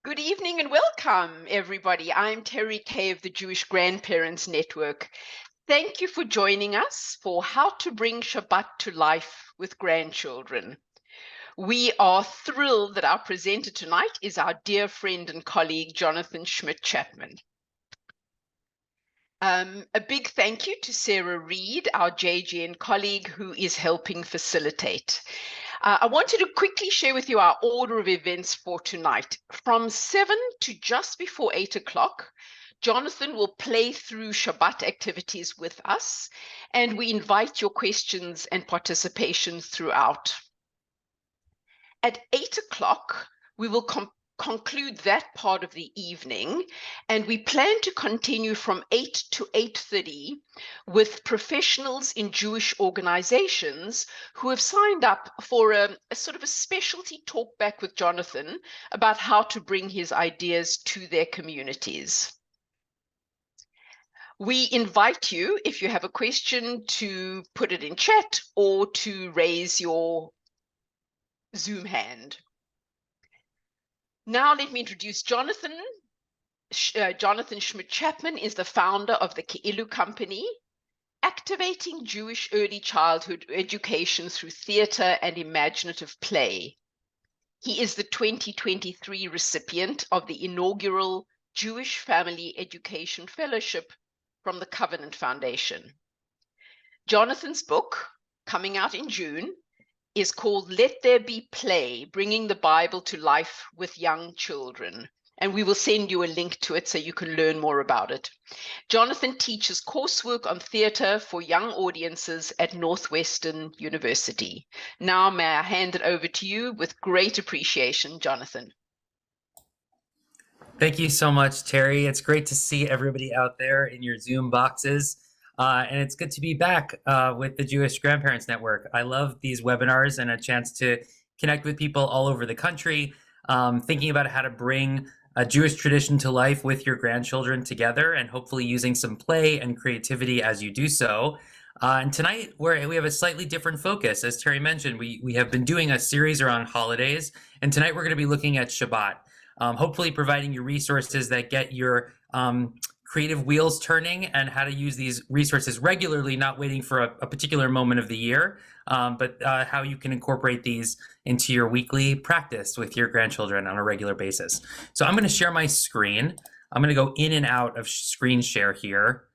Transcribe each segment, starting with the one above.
Good evening and welcome, everybody. I'm Terry Kay of the Jewish Grandparents Network. Thank you for joining us for How to Bring Shabbat to Life with Grandchildren. We are thrilled that our presenter tonight is our dear friend and colleague, Jonathan Shmidt Chapman. A big thank you to Sarah Reed, our JGN colleague, who is helping facilitate. I wanted to quickly share with you our order of events for tonight. From 7 to just before 8 o'clock, Jonathan will play through Shabbat activities with us, and we invite your questions and participation throughout. At 8 o'clock, we will conclude that part of the evening, and we plan to continue from 8 to 8:30 with professionals in Jewish organizations who have signed up for a sort of a specialty talk back with Jonathan about how to bring his ideas to their communities. We invite you, if you have a question, to put it in chat or to raise your Zoom hand. Now let me introduce Jonathan. Jonathan Shmidt Chapman is the founder of the Keilu Company, activating Jewish early childhood education through theater and imaginative play. He is the 2023 recipient of the inaugural Jewish Family Education Fellowship from the Covenant Foundation. Jonathan's book, coming out in June, is called Let There Be Play, Bringing the Bible to Life with Young Children. And we will send you a link to it so you can learn more about it. Jonathan teaches coursework on theater for young audiences at Northwestern University. Now, may I hand it over to you with great appreciation, Jonathan. Thank you so much, Terry. It's great to see everybody out there in your Zoom boxes. And it's good to be back with the Jewish Grandparents Network. I love these webinars and a chance to connect with people all over the country, thinking about how to bring a Jewish tradition to life with your grandchildren together, and hopefully using some play and creativity as you do so. And tonight we have a slightly different focus. As Terry mentioned, we have been doing a series around holidays, and tonight we're going to be looking at Shabbat, hopefully providing you resources that get your creative wheels turning and how to use these resources regularly, not waiting for a particular moment of the year, but how you can incorporate these into your weekly practice with your grandchildren on a regular basis. So I'm going to share my screen. I'm going to go in and out of screen share here.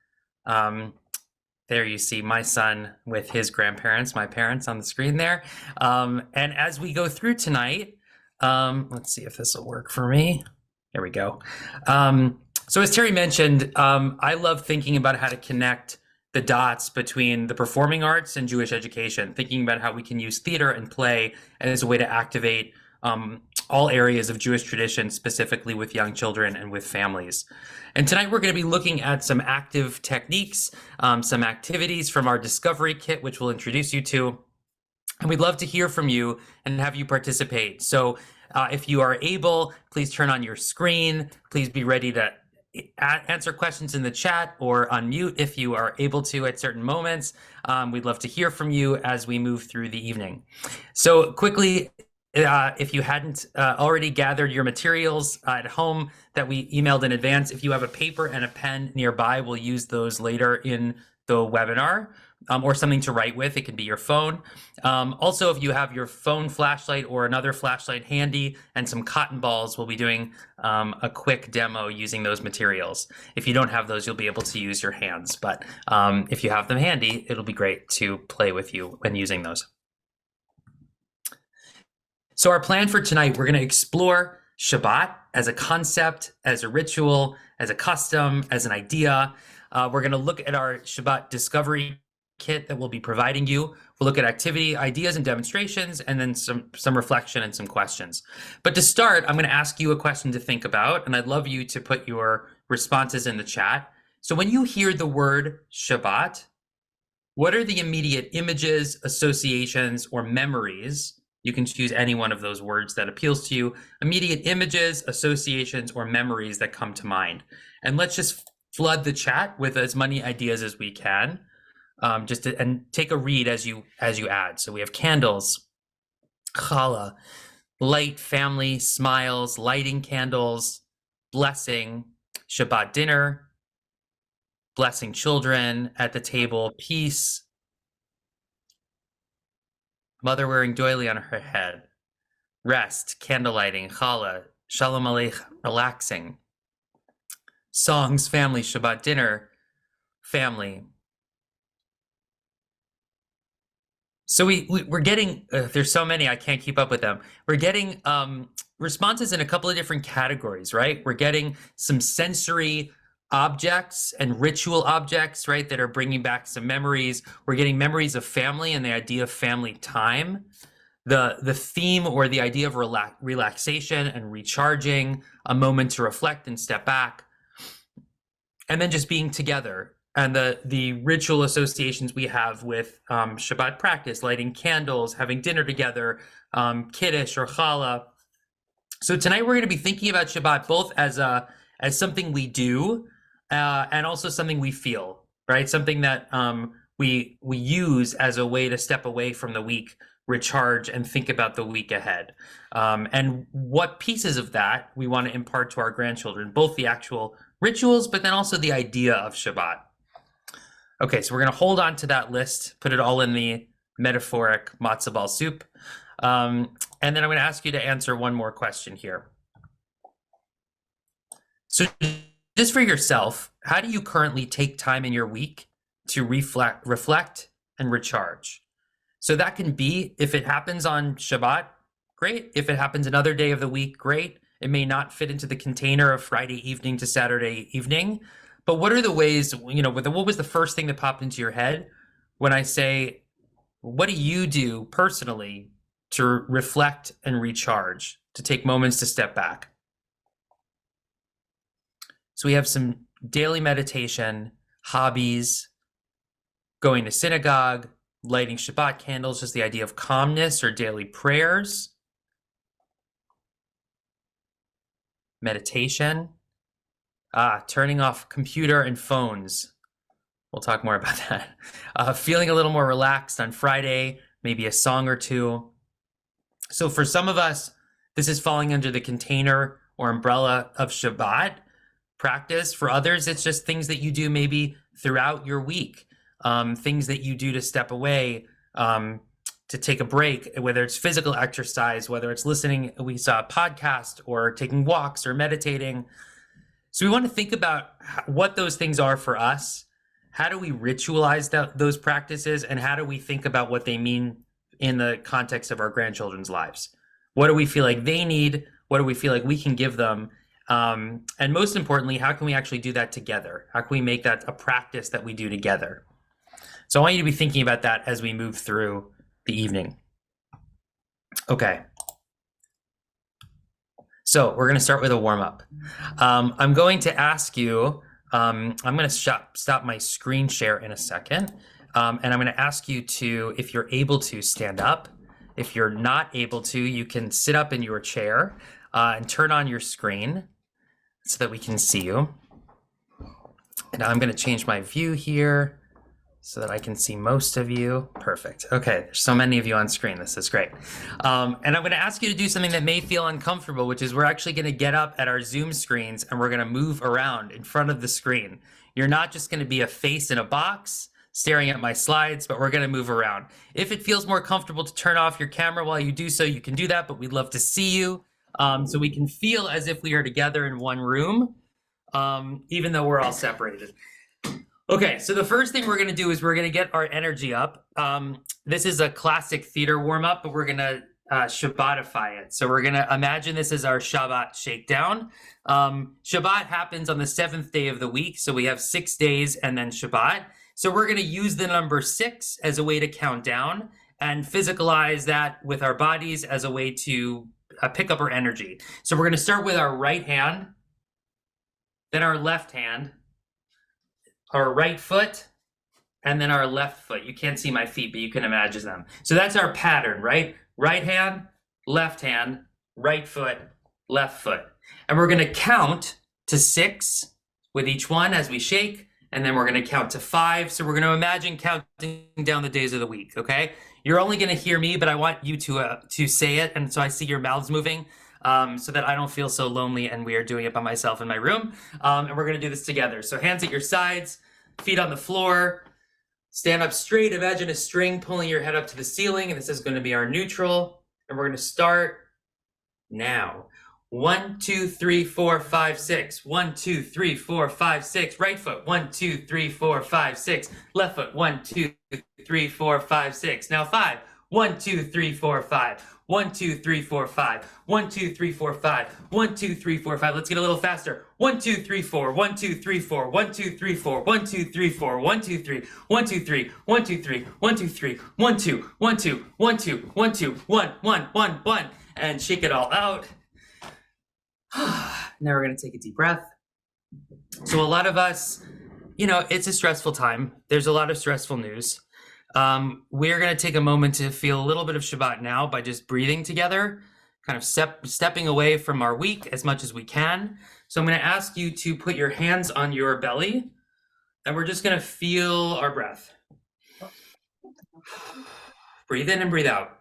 There you see my son with his grandparents, my parents on the screen there. And as we go through tonight, let's see if this will work for me. There we go. So as Terry mentioned, I love thinking about how to connect the dots between the performing arts and Jewish education, thinking about how we can use theater and play as a way to activate all areas of Jewish tradition, specifically with young children and with families. And tonight we're going to be looking at some active techniques, some activities from our Discovery Kit, which we'll introduce you to. And we'd love to hear from you and have you participate. So if you are able, please turn on your screen. Please be ready to answer questions in the chat or unmute if you are able to at certain moments. We'd love to hear from you as we move through the evening. So quickly, if you hadn't already gathered your materials at home that we emailed in advance, if you have a paper and a pen nearby, we'll use those later in the webinar. Or something to write with. It can be your phone. Also, if you have your phone flashlight or another flashlight handy and some cotton balls, we'll be doing a quick demo using those materials. If you don't have those, you'll be able to use your hands. But if you have them handy, it'll be great to play with you when using those. So our plan for tonight, we're going to explore Shabbat as a concept, as a ritual, as a custom, as an idea. We're going to look at our Shabbat Discovery Kit that we'll be providing you. We'll look at activity, ideas, and demonstrations, and then some reflection and some questions. But to start, I'm going to ask you a question to think about, and I'd love you to put your responses in the chat. So when you hear the word Shabbat, what are the immediate images, associations, or memories? You can choose any one of those words that appeals to you. Immediate images, associations, or memories that come to mind. And let's just flood the chat with as many ideas as we can. And take a read as you add. So we have candles, challah, light, family, smiles, lighting candles, blessing, Shabbat dinner, blessing children at the table, peace, mother wearing doily on her head, rest, candlelighting, challah, shalom aleichem, relaxing, songs, family, Shabbat dinner, family. So we're getting, there's so many, I can't keep up with them. We're getting responses in a couple of different categories, right? We're getting some sensory objects and ritual objects, right, that are bringing back some memories. We're getting memories of family and the idea of family time. The theme or the idea of relaxation and recharging, a moment to reflect and step back, and then just being together. And the ritual associations we have with Shabbat practice, lighting candles, having dinner together, Kiddush or Challah. So tonight we're going to be thinking about Shabbat both as something we do and also something we feel, right? Something that we use as a way to step away from the week, recharge, and think about the week ahead. And what pieces of that we want to impart to our grandchildren, both the actual rituals, but then also the idea of Shabbat. Okay, so we're going to hold on to that list, put it all in the metaphoric matzo ball soup. And then I'm going to ask you to answer one more question here. So just for yourself, how do you currently take time in your week to reflect and recharge? So that can be, if it happens on Shabbat, great. If it happens another day of the week, great. It may not fit into the container of Friday evening to Saturday evening. But what are the ways, what was the first thing that popped into your head when I say, what do you do personally to reflect and recharge, to take moments to step back? So we have some daily meditation, hobbies, going to synagogue, lighting Shabbat candles, just the idea of calmness or daily prayers, meditation. Turning off computer and phones. We'll talk more about that. Feeling a little more relaxed on Friday, maybe a song or two. So for some of us, this is falling under the container or umbrella of Shabbat practice. For others, it's just things that you do maybe throughout your week, things that you do to step away, to take a break, whether it's physical exercise, whether it's listening, we saw a podcast, or taking walks or meditating. So we want to think about what those things are for us. How do we ritualize those practices, and how do we think about what they mean in the context of our grandchildren's lives? What do we feel like they need? What do we feel like we can give them? And most importantly, how can we actually do that together? How can we make that a practice that we do together? So I want you to be thinking about that as we move through the evening. Okay. So we're going to start with a warm-up. I'm going to ask you, I'm going to stop my screen share in a second, and I'm going to ask you to, if you're able to, stand up. If you're not able to, you can sit up in your chair and turn on your screen so that we can see you. And I'm going to change my view here so that I can see most of you. Perfect. Okay, there's so many of you on screen. This is great. And I'm going to ask you to do something that may feel uncomfortable, which is we're actually going to get up at our Zoom screens and we're going to move around in front of the screen. You're not just going to be a face in a box staring at my slides, but we're going to move around. If it feels more comfortable to turn off your camera while you do so, you can do that, but we'd love to see you so we can feel as if we are together in one room, even though we're all separated. Okay, so the first thing we're going to do is we're going to get our energy up. This is a classic theater warm-up, but we're going to Shabbatify it. So we're going to imagine this is our Shabbat shakedown. Shabbat happens on the 7th day of the week, so we have 6 days and then Shabbat. So we're going to use the number 6 as a way to count down and physicalize that with our bodies as a way to pick up our energy. So we're going to start with our right hand, then our left hand, our right foot, and then our left foot. You can't see my feet, but you can imagine them. So that's our pattern, right? Right hand, right foot, left foot. And we're going to count to 6 with each one as we shake, and then we're going to count to 5. So we're going to imagine counting down the days of the week, okay? You're only going to hear me, but I want you to say it, and so I see your mouths moving, so that I don't feel so lonely and weird doing it by myself in my room. And we're going to do this together. So hands at your sides, feet on the floor, stand up straight. Imagine a string pulling your head up to the ceiling, and this is going to be our neutral. And we're going to start now. 1, 2, 3, 4, 5, 6. 1, 2, 3, 4, 5, 6. Right foot. 1, 2, 3, 4, 5, 6. Left foot. 1, 2, 3, 4, 5, 6. Now 5. 1, 2, 3, 4, 5. 1, 2, 3, 4, 5. 1, 2, 3, 4, 5. 1, 2, 3, 4, 5. Let's get a little faster. 1, 2, 3, 4. 1, 2, 3, 4. 1, 2, 3, 4. 1, 2, 3, 4. 1, 2, 3. 1, 2, 3. 1, 2, 3. 1, 2, 3. 1, 2. 1, 2. 1, 2. 1, 2. 1, 1, 1, 1. And shake it all out. Now we're going to take a deep breath. So a lot of us, it's a stressful time. There's a lot of stressful news. We're going to take a moment to feel a little bit of Shabbat now by just breathing together, kind of stepping away from our week as much as we can. So I'm going to ask you to put your hands on your belly, and we're just going to feel our breath. Breathe in and breathe out.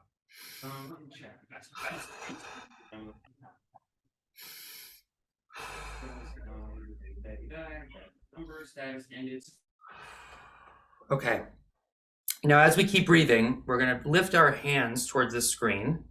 Okay. Now, as we keep breathing, we're going to lift our hands towards the screen,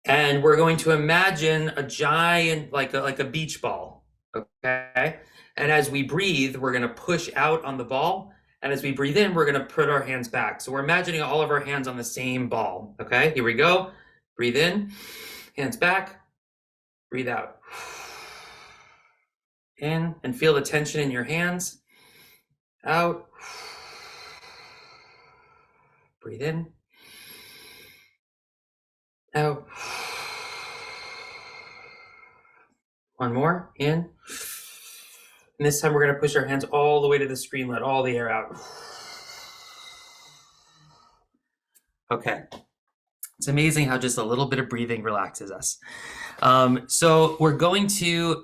and we're going to imagine a giant, like a beach ball. Okay. And as we breathe, we're going to push out on the ball. And as we breathe in, we're going to put our hands back. So we're imagining all of our hands on the same ball. Okay. Here we go. Breathe in, hands back, breathe out. In and feel the tension in your hands. Out. Breathe in. Out. One more. In. And this time we're going to push our hands all the way to the screen. Let all the air out. Okay. It's amazing how just a little bit of breathing relaxes us. So we're going to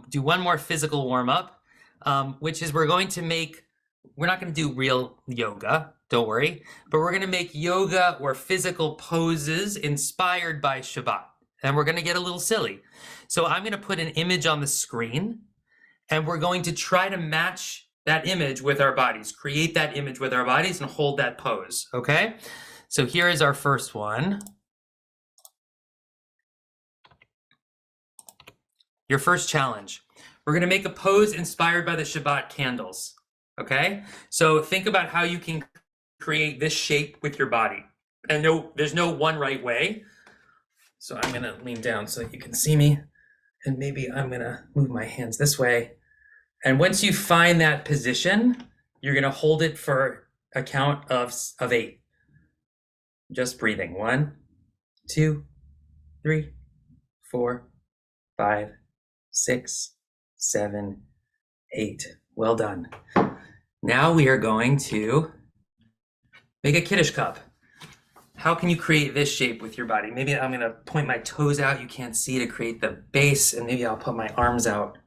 do one more physical warm-up, which is we're not going to do real yoga, don't worry, but we're going to make yoga or physical poses inspired by Shabbat. And we're going to get a little silly. So I'm going to put an image on the screen, and we're going to try to match that image with our bodies, create that image with our bodies and hold that pose, okay? So here is our first one. Your first challenge. We're going to make a pose inspired by the Shabbat candles, okay? So think about how you can create this shape with your body. And there's no one right way. So I'm going to lean down so that you can see me. And maybe I'm going to move my hands this way. And once you find that position, you're going to hold it for a count of 8. Just breathing. 1, 2, 3, 4, 5, 6, 7, 8. Well done. Now we are going to make a Kiddush cup. How can you create this shape with your body? Maybe I'm going to point my toes out. You can't see to create the base. And maybe I'll put my arms out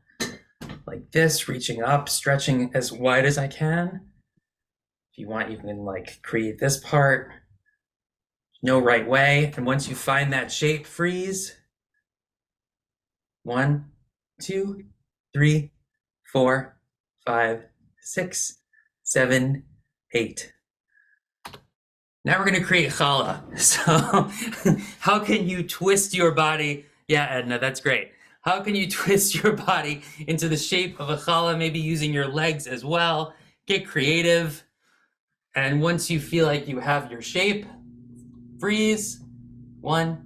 like this, reaching up, stretching as wide as I can. If you want, you can create this part. No right way. And once you find that shape, freeze. 1, 2, 3, 4, 5, 6, 7, 8. Now we're going to create challah. So how can you twist your body? Yeah, Edna, that's great. How can you twist your body into the shape of a challah, maybe using your legs as well? Get creative. And once you feel like you have your shape, freeze. 1,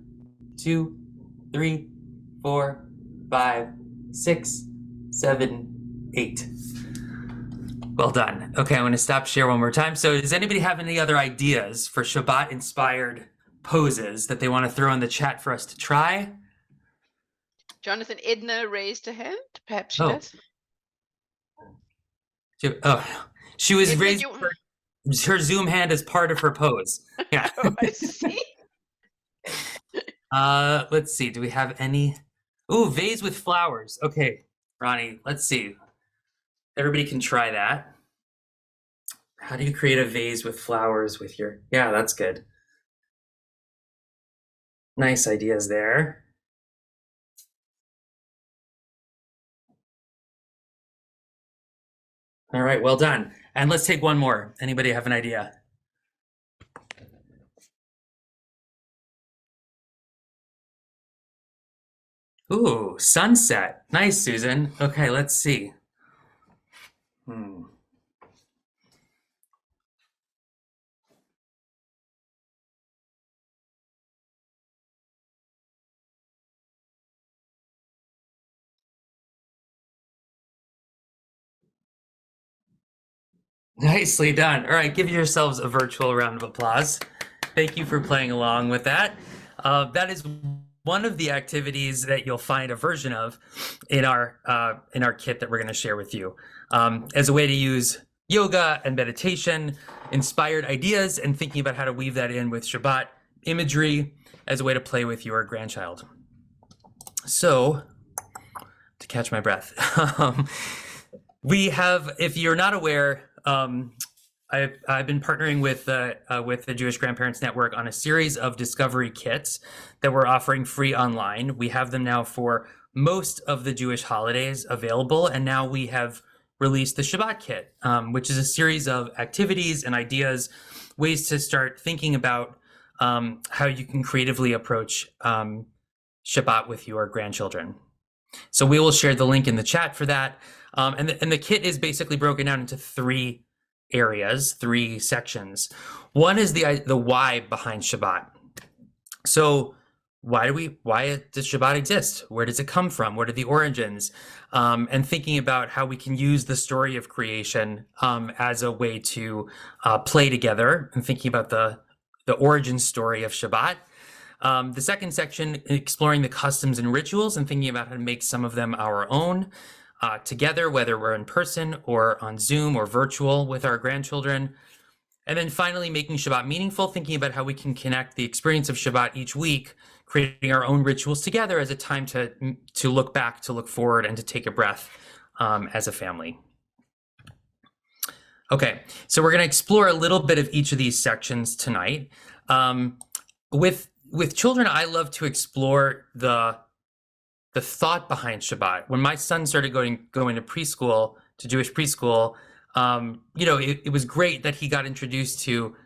2, 3, 4, 5, 6, 7, 8. Well done. Okay, I'm going to stop share one more time. So does anybody have any other ideas for Shabbat-inspired poses that they want to throw in the chat for us to try? Jonathan, Edna raised a hand. Perhaps she does. She was Edna, raising her Zoom hand as part of her pose. Yeah. Oh, I see. Let's see. Do we have any? Ooh, vase with flowers. Okay, Ronnie, let's see. Everybody can try that. How do you create a vase with flowers with your, yeah, that's good. Nice ideas there. All right, well done. And let's take one more. Anybody have an idea? Ooh, sunset. Nice, Susan. Okay, let's see. Nicely done. All right, give yourselves a virtual round of applause. Thank you for playing along with that. That is one of the activities that you'll find a version of in our kit that we're going to share with you as a way to use yoga and meditation, inspired ideas, and thinking about how to weave that in with Shabbat imagery as a way to play with your grandchild. So, to catch my breath, we have, if you're not aware, I've been partnering with the Jewish Grandparents Network on a series of discovery kits that we're offering free online. We have them now for most of the Jewish holidays available, and now we have released the Shabbat Kit, which is a series of activities and ideas, ways to start thinking about how you can creatively approach Shabbat with your grandchildren. So we will share the link in the chat for that. And the kit is basically broken down into three areas, three sections. One is the why behind Shabbat. So why does Shabbat exist? Where does it come from? What are the origins? And thinking about how we can use the story of creation as a way to play together, and thinking about the origin story of Shabbat. The second section, exploring the customs and rituals and thinking about how to make some of them our own together, whether we're in person or on Zoom or virtual with our grandchildren. And then finally, making Shabbat meaningful, thinking about how we can connect the experience of Shabbat each week, creating our own rituals together as a time to look back, to look forward, and to take a breath as a family. Okay, so we're going to explore a little bit of each of these sections tonight. With children, I love to explore the thought behind Shabbat. When my son started going to preschool, to Jewish preschool, it was great that he got introduced to,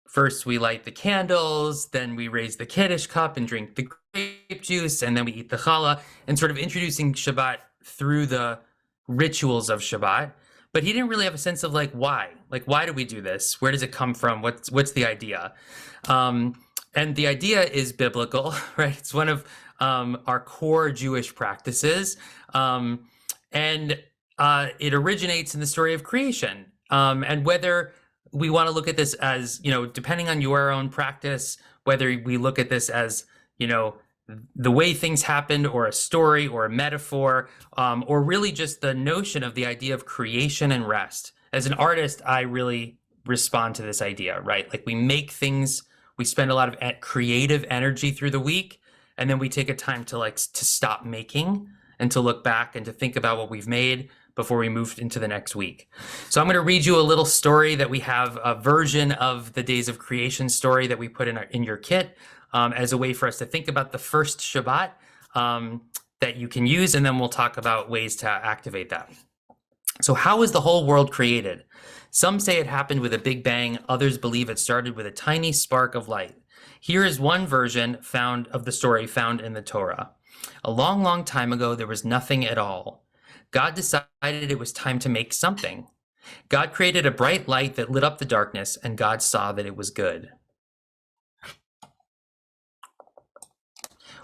first we light the candles, then we raise the Kiddush cup and drink the grape juice, and then we eat the challah, and sort of introducing Shabbat through the rituals of Shabbat. But he didn't really have a sense of why do we do this? Where does it come from? What's the idea? And the idea is biblical, right? It's one of our core Jewish practices. And it originates in the story of creation. And whether we want to look at this as, depending on your own practice, whether we look at this as, the way things happened, or a story, or a metaphor, or really just the notion of the idea of creation and rest. As an artist, I really respond to this idea, right? We make things, we spend a lot of creative energy through the week, and then we take a time to stop making and to look back and to think about what we've made before we move into the next week. So I'm going to read you a little story that we have, a version of the Days of Creation story that we put in your kit as a way for us to think about the first Shabbat that you can use, and then we'll talk about ways to activate that. So how was the whole world created? Some say it happened with a big bang. Others believe it started with a tiny spark of light. Here is one version of the story found in the Torah. A long, long time ago, there was nothing at all. God decided it was time to make something. God created a bright light that lit up the darkness, and God saw that it was good.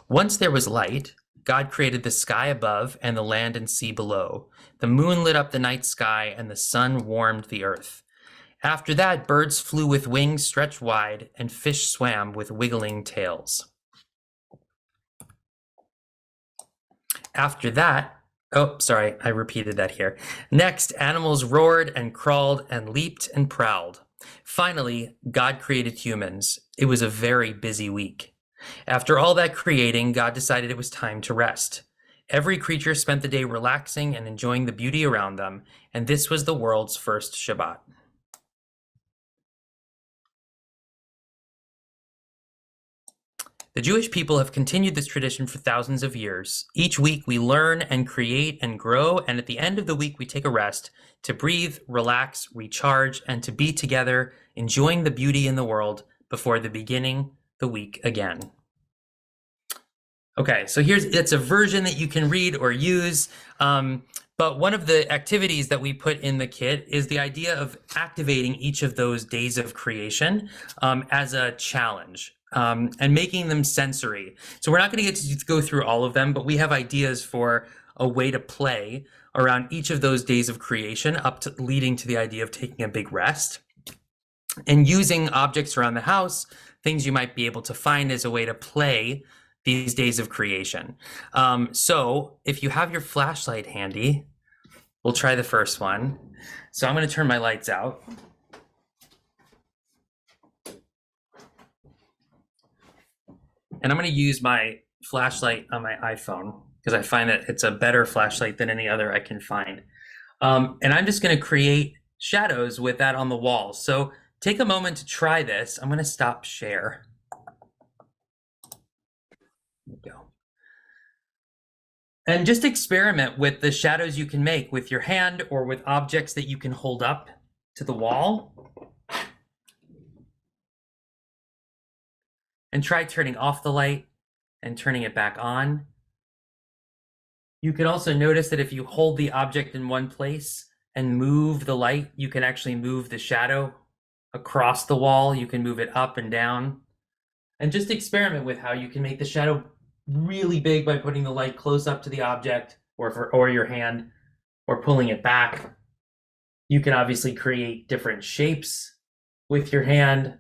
Once there was light, God created the sky above and the land and sea below. The moon lit up the night sky, and the sun warmed the earth. After that, birds flew with wings stretched wide, and fish swam with wiggling tails. After that, I repeated that here. Next, animals roared and crawled and leaped and prowled. Finally, God created humans. It was a very busy week. After all that creating, God decided it was time to rest. Every creature spent the day relaxing and enjoying the beauty around them, and this was the world's first Shabbat. The Jewish people have continued this tradition for thousands of years. Each week we learn and create and grow, and at the end of the week we take a rest to breathe, relax, recharge, and to be together, enjoying the beauty in the world before the beginning the week again. Okay, so it's a version that you can read or use, but one of the activities that we put in the kit is the idea of activating each of those days of creation as a challenge. And making them sensory. So we're not going to get to go through all of them, but we have ideas for a way to play around each of those days of creation up to leading to the idea of taking a big rest and using objects around the house, things you might be able to find as a way to play these days of creation. So if you have your flashlight handy, we'll try the first one. So I'm going to turn my lights out. And I'm going to use my flashlight on my iPhone because I find that it's a better flashlight than any other I can find. And I'm just going to create shadows with that on the wall. So take a moment to try this. I'm going to stop share. There we go. And just experiment with the shadows you can make with your hand or with objects that you can hold up to the wall. And try turning off the light and turning it back on. You can also notice that if you hold the object in one place and move the light, you can actually move the shadow across the wall. You can move it up and down. And just experiment with how you can make the shadow really big by putting the light close up to the object or your hand or pulling it back. You can obviously create different shapes with your hand.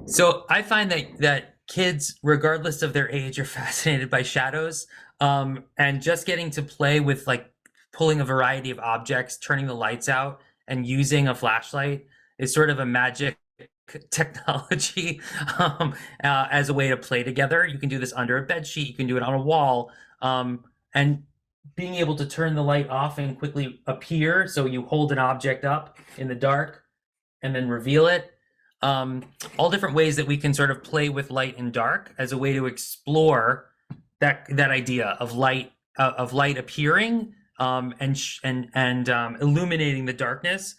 So I find that kids, regardless of their age, are fascinated by shadows, and just getting to play with like pulling a variety of objects, turning the lights out, and using a flashlight is sort of a magic technology as a way to play together. You can do this under a bed sheet, you can do it on a wall, and being able to turn the light off and quickly appear. So you hold an object up in the dark and then reveal it. All different ways that we can sort of play with light and dark as a way to explore that idea of light appearing and illuminating the darkness.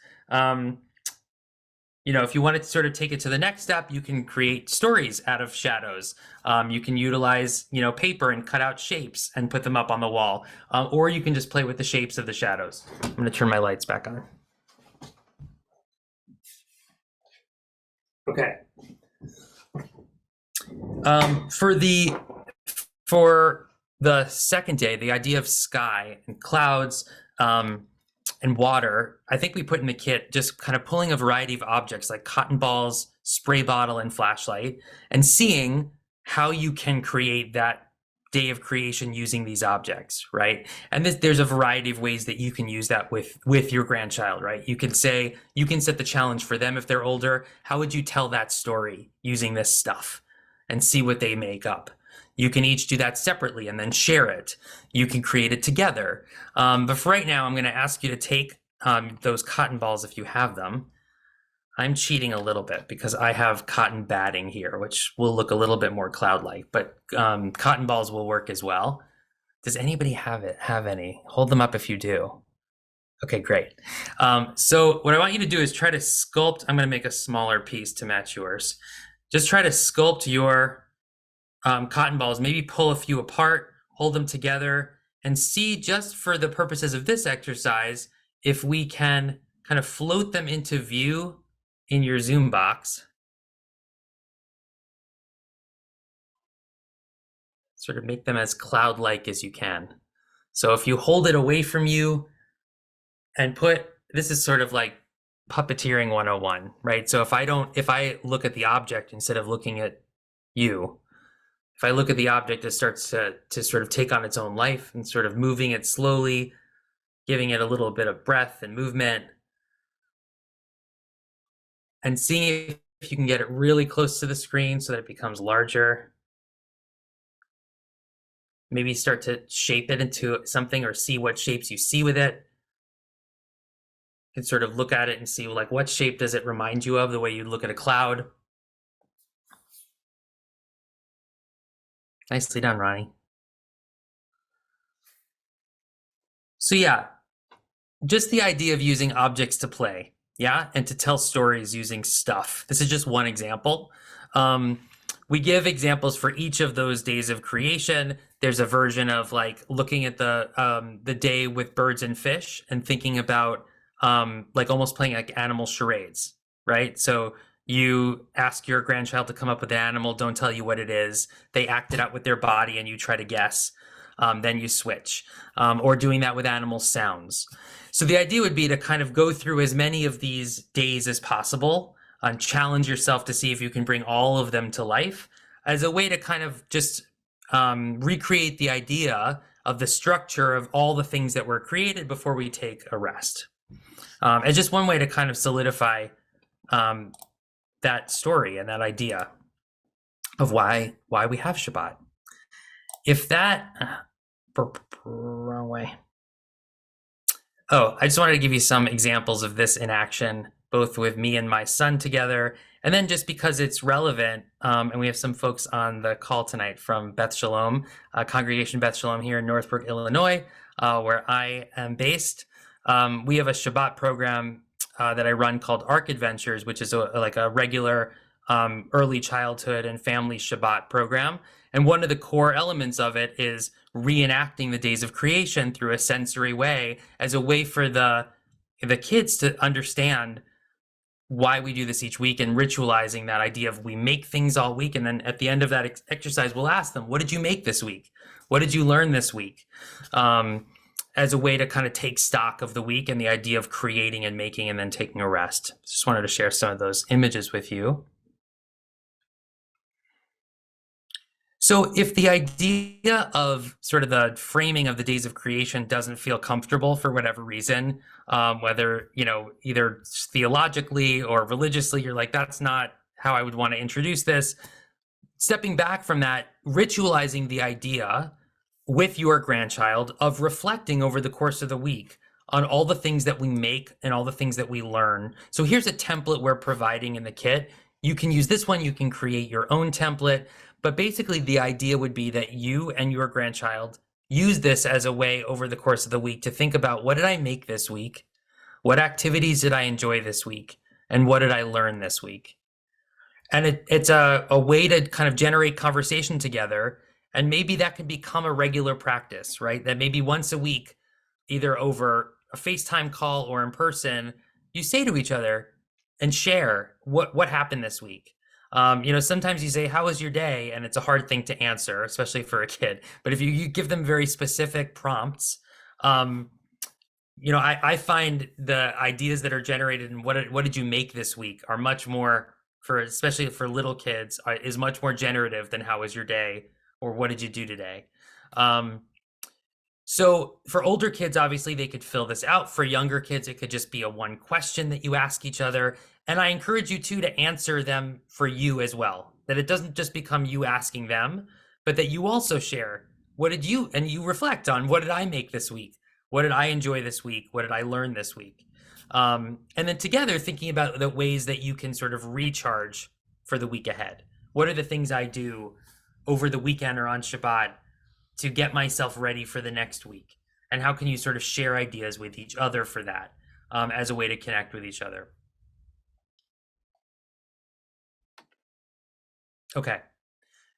If you want to sort of take it to the next step, you can create stories out of shadows. You can utilize paper and cut out shapes and put them up on the wall, or you can just play with the shapes of the shadows. I'm going to turn my lights back on. Okay. For the second day, the idea of sky and clouds and water, I think we put in the kit just kind of pulling a variety of objects like cotton balls, spray bottle, and flashlight, and seeing how you can create that day of creation using these objects, right? And there's a variety of ways that you can use that with your grandchild, right? You can set the challenge for them if they're older. How would you tell that story using this stuff and see what they make up? You can each do that separately and then share it. You can create it together. But for right now, I'm going to ask you to take those cotton balls if you have them. I'm cheating a little bit because I have cotton batting here, which will look a little bit more cloud-like, but cotton balls will work as well. Does anybody have any? Hold them up if you do. Okay, great. So what I want you to do is try to sculpt. I'm going to make a smaller piece to match yours. Just try to sculpt your cotton balls, maybe pull a few apart, hold them together, and see, just for the purposes of this exercise, if we can kind of float them into view in your Zoom box. Sort of make them as cloud-like as you can. So if you hold it away from you and this is sort of like puppeteering 101, right? So if I look at the object instead of looking at you, if I look at the object, it starts to sort of take on its own life and sort of moving it slowly, giving it a little bit of breath and movement, and seeing you can get it really close to the screen so that it becomes larger. Maybe start to shape it into something or see what shapes you see with it. You can sort of look at it and see, like, what shape does it remind you of, the way you look at a cloud. Nicely done, Ronnie. So yeah, just the idea of using objects to play, yeah, and to tell stories using stuff. This is just one example. We give examples for each of those days of creation. There's a version of like looking at the day with birds and fish and thinking about like almost playing like animal charades, right? So you ask your grandchild to come up with an animal, don't tell you what it is. They act it out with their body and you try to guess. Then you switch, or doing that with animal sounds. So the idea would be to kind of go through as many of these days as possible and challenge yourself to see if you can bring all of them to life as a way to kind of just recreate the idea of the structure of all the things that were created before we take a rest. It's just one way to kind of solidify that story and that idea of why we have Shabbat. If that, wrong way. Oh, I just wanted to give you some examples of this in action, both with me and my son together, and then just because it's relevant, and we have some folks on the call tonight from Beth Shalom, Congregation Beth Shalom here in Northbrook, Illinois, where I am based. We have a Shabbat program that I run called Ark Adventures, which is like a regular early childhood and family Shabbat program. And one of the core elements of it is reenacting the days of creation through a sensory way as a way for the kids to understand why we do this each week, and ritualizing that idea of we make things all week. And then at the end of that exercise, we'll ask them, what did you make this week? What did you learn this week? As a way to kind of take stock of the week and the idea of creating and making and then taking a rest. Just wanted to share some of those images with you. So if the idea of sort of the framing of the days of creation doesn't feel comfortable for whatever reason, whether, either theologically or religiously, you're like, that's not how I would want to introduce this. Stepping back from that, ritualizing the idea with your grandchild of reflecting over the course of the week on all the things that we make and all the things that we learn. So here's a template we're providing in the kit. You can use this one, you can create your own template. But basically, the idea would be that you and your grandchild use this as a way over the course of the week to think about, what did I make this week? What activities did I enjoy this week? And what did I learn this week? And it's a way to kind of generate conversation together. And maybe that can become a regular practice, right? That maybe once a week, either over a FaceTime call or in person, you say to each other and share what happened this week. Sometimes you say, how was your day? And it's a hard thing to answer, especially for a kid. But if you give them very specific prompts, I find the ideas that are generated in what did you make this week are much more, especially for little kids, is much more generative than how was your day or what did you do today? So for older kids, obviously they could fill this out. For younger kids, it could just be a one question that you ask each other. And I encourage you too to answer them for you as well, that it doesn't just become you asking them, but that you also share, and you reflect on, what did I make this week? What did I enjoy this week? What did I learn this week? And then together thinking about the ways that you can sort of recharge for the week ahead. What are the things I do over the weekend or on Shabbat to get myself ready for the next week? And how can you sort of share ideas with each other for that as a way to connect with each other? Okay,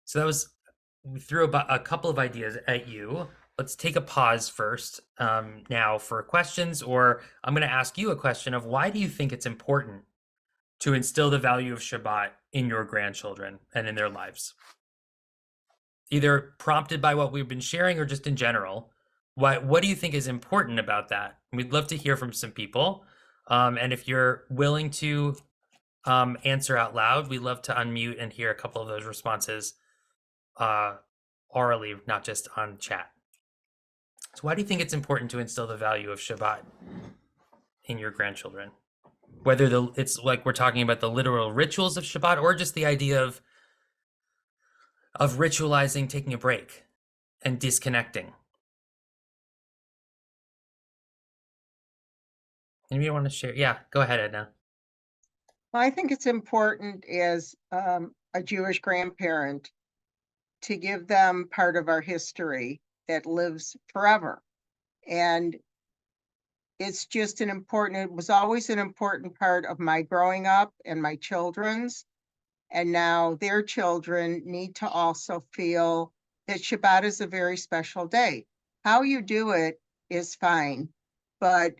so we threw about a couple of ideas at you. Let's take a pause first now for questions, or I'm going to ask you a question of, why do you think it's important to instill the value of Shabbat in your grandchildren and in their lives? Either prompted by what we've been sharing or just in general. What do you think is important about that? We'd love to hear from some people. And if you're willing to answer out loud, we'd love to unmute and hear a couple of those responses orally, not just on chat. So why do you think it's important to instill the value of Shabbat in your grandchildren? whether it's like we're talking about the literal rituals of Shabbat or just the idea of ritualizing taking a break and disconnecting. Anybody want to share? Yeah, go ahead, Edna. Well, I think it's important as a Jewish grandparent to give them part of our history that lives forever. And it's just it was always an important part of my growing up and my children's. And now their children need to also feel that Shabbat is a very special day. How you do it is fine, but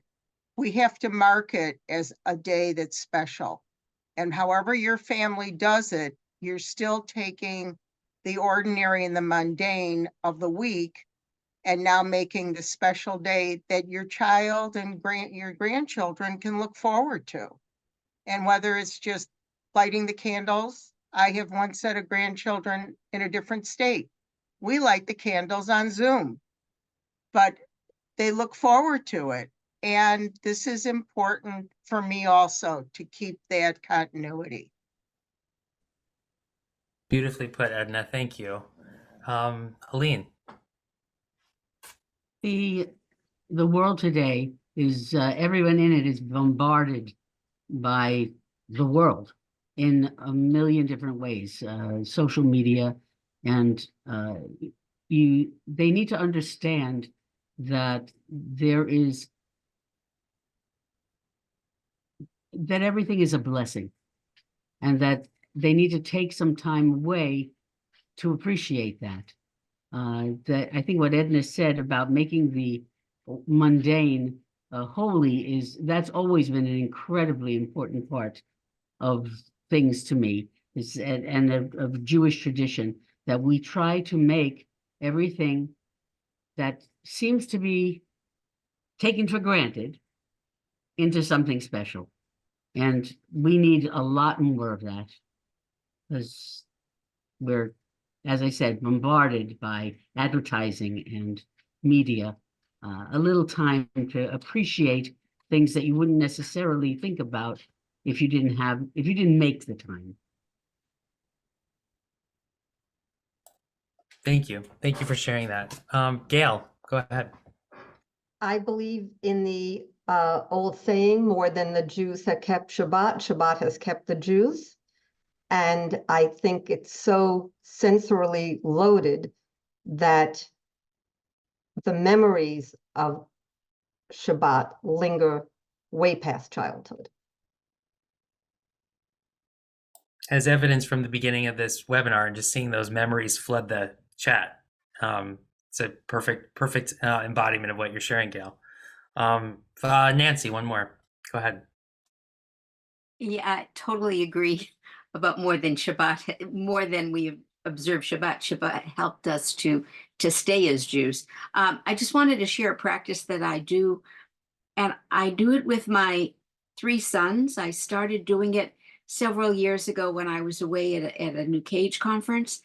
we have to mark it as a day that's special. And however your family does it, you're still taking the ordinary and the mundane of the week and now making the special day that your child and your grandchildren can look forward to. And whether it's just lighting the candles, I have one set of grandchildren in a different state. We light the candles on Zoom, but they look forward to it. And this is important for me also to keep that continuity. Beautifully put, Edna. Thank you. Helene. The world today is everyone in it is bombarded by the world in a million different ways, social media, and they need to understand that that everything is a blessing, and that they need to take some time away to appreciate that. That I think what Edna said about making the mundane holy that's always been an incredibly important part of things to me, and of Jewish tradition, that we try to make everything that seems to be taken for granted into something special. And we need a lot more of that, because we're, as I said, bombarded by advertising and media. A little time to appreciate things that you wouldn't necessarily think about if you didn't make the time. Thank you. Thank you for sharing that. Gail, go ahead. I believe in the old saying, more than the Jews have kept Shabbat, Shabbat has kept the Jews. And I think it's so sensorily loaded that the memories of Shabbat linger way past childhood. As evidence from the beginning of this webinar and just seeing those memories flood the chat, it's a perfect embodiment of what you're sharing, Gail. Nancy, one more. Go ahead. Yeah, I totally agree about more than Shabbat, more than we observe Shabbat. Shabbat helped us to stay as Jews. I just wanted to share a practice that I do, and I do it with my 3 sons. I started doing it several years ago when I was away at a New Cage conference,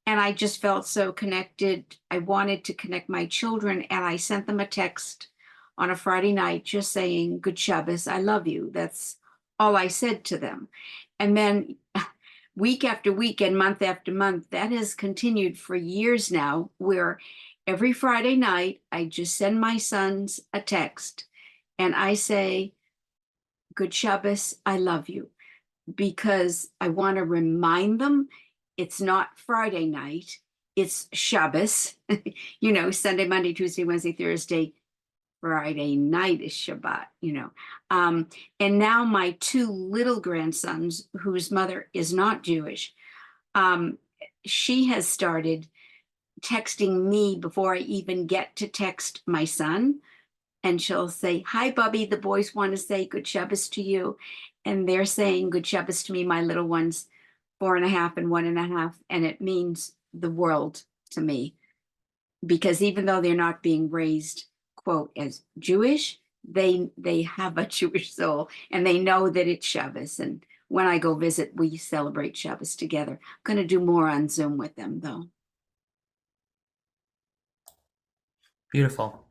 and I just felt so connected. I wanted to connect my children, and I sent them a text on a Friday night just saying, "Good Shabbos, I love you." That's all I said to them. And then week after week and month after month, that has continued for years now, where every Friday night, I just send my sons a text and I say, "Good Shabbos, I love you," because I want to remind them it's not Friday night, it's Shabbos, Sunday, Monday, Tuesday, Wednesday, Thursday, Friday night is Shabbat, and now my 2 little grandsons, whose mother is not Jewish, she has started texting me before I even get to text my son. And she'll say, "Hi, Bubby, the boys want to say good Shabbos to you." And they're saying good Shabbos to me, my little ones, 4.5 and 1.5. And it means the world to me, because even though they're not being raised, quote, as Jewish, they have a Jewish soul, and they know that it's Shabbos. And when I go visit, we celebrate Shabbos together. I'm going to do more on Zoom with them, though. Beautiful.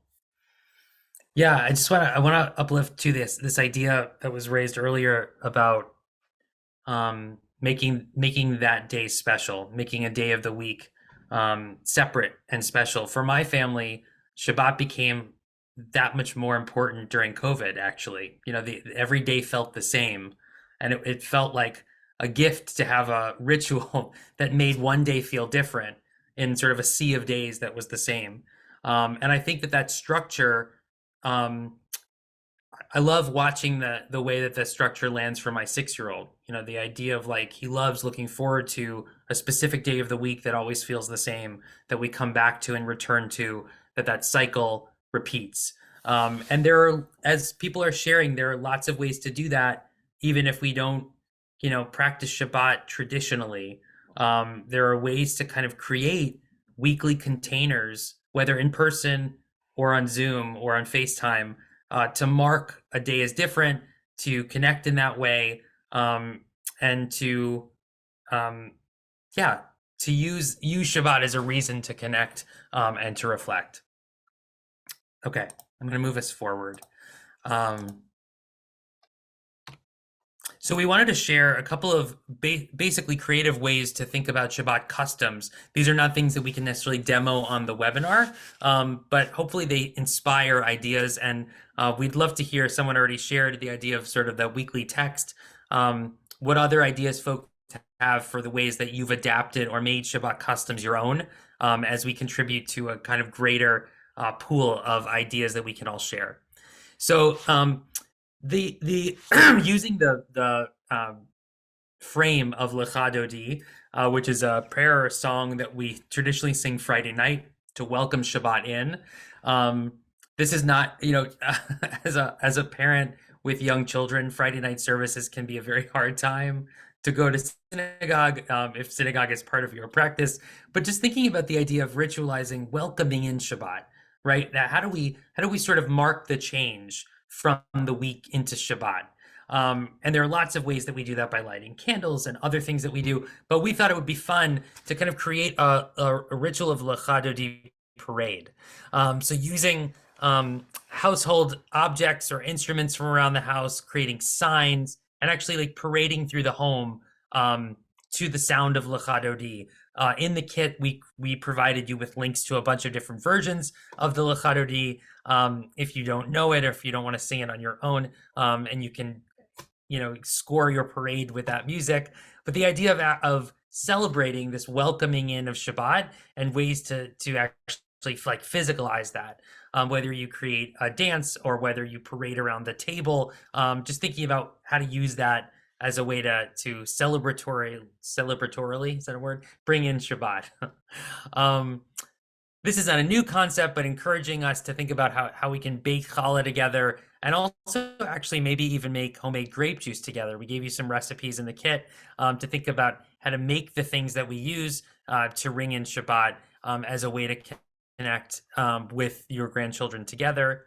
Yeah, I want to uplift to this idea that was raised earlier about making that day special, making a day of the week separate and special. For my family, Shabbat became that much more important during COVID, actually. You know, every day felt the same, and it felt like a gift to have a ritual that made one day feel different in sort of a sea of days that was the same. And I think that structure, um, I love watching the way that the structure lands for my 6-year-old. You know, the idea of like he loves looking forward to a specific day of the week that always feels the same, that we come back to and return to, that cycle repeats. And there are, as people are sharing, there are lots of ways to do that, even if we don't, you know, practice Shabbat traditionally. There are ways to kind of create weekly containers, whether in person or on Zoom or on FaceTime, to mark a day as different, to connect in that way, and to yeah, to use Shabbat as a reason to connect and to reflect. Okay, I'm going to move us forward. So we wanted to share a couple of basically creative ways to think about Shabbat customs. These are not things that we can necessarily demo on the webinar, but hopefully they inspire ideas. And we'd love to hear, someone already shared the idea of sort of the weekly text. What other ideas folks have for the ways that you've adapted or made Shabbat customs your own, as we contribute to a kind of greater pool of ideas that we can all share. So the using the frame of Lecha Dodi, which is a prayer or song that we traditionally sing Friday night to welcome Shabbat in. This is not, you know, as a parent with young children, Friday night services can be a very hard time to go to synagogue, if synagogue is part of your practice. But just thinking about the idea of ritualizing welcoming in Shabbat, right? Now, how do we sort of mark the change from the week into Shabbat? And there are lots of ways that we do that by lighting candles and other things that we do. But we thought it would be fun to kind of create a ritual of Lecha Dodi parade. So using household objects or instruments from around the house, creating signs, and actually like parading through the home to the sound of Lecha Dodi. In the kit, we provided you with links to a bunch of different versions of the Lecha Dodi. If you don't know it, or if you don't want to sing it on your own, and you can, you know, score your parade with that music. But the idea of celebrating this welcoming in of Shabbat and ways to actually like physicalize that, whether you create a dance or whether you parade around the table, just thinking about how to use that as a way to celebratorily, is that a word? Bring in Shabbat. This is not a new concept, but encouraging us to think about how we can bake challah together, and also actually maybe even make homemade grape juice together. We gave you some recipes in the kit to think about how to make the things that we use to ring in Shabbat as a way to connect with your grandchildren together.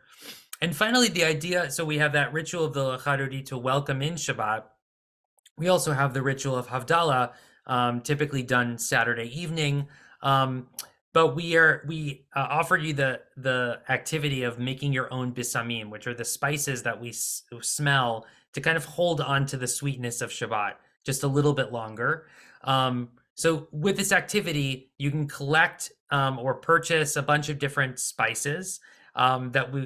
And finally, the idea, so we have that ritual of the Lecha Dodi to welcome in Shabbat. We also have the ritual of Havdalah, typically done Saturday evening. But we offered you the activity of making your own bisamim, which are the spices that we smell to kind of hold on to the sweetness of Shabbat just a little bit longer. So with this activity, you can collect or purchase a bunch of different spices,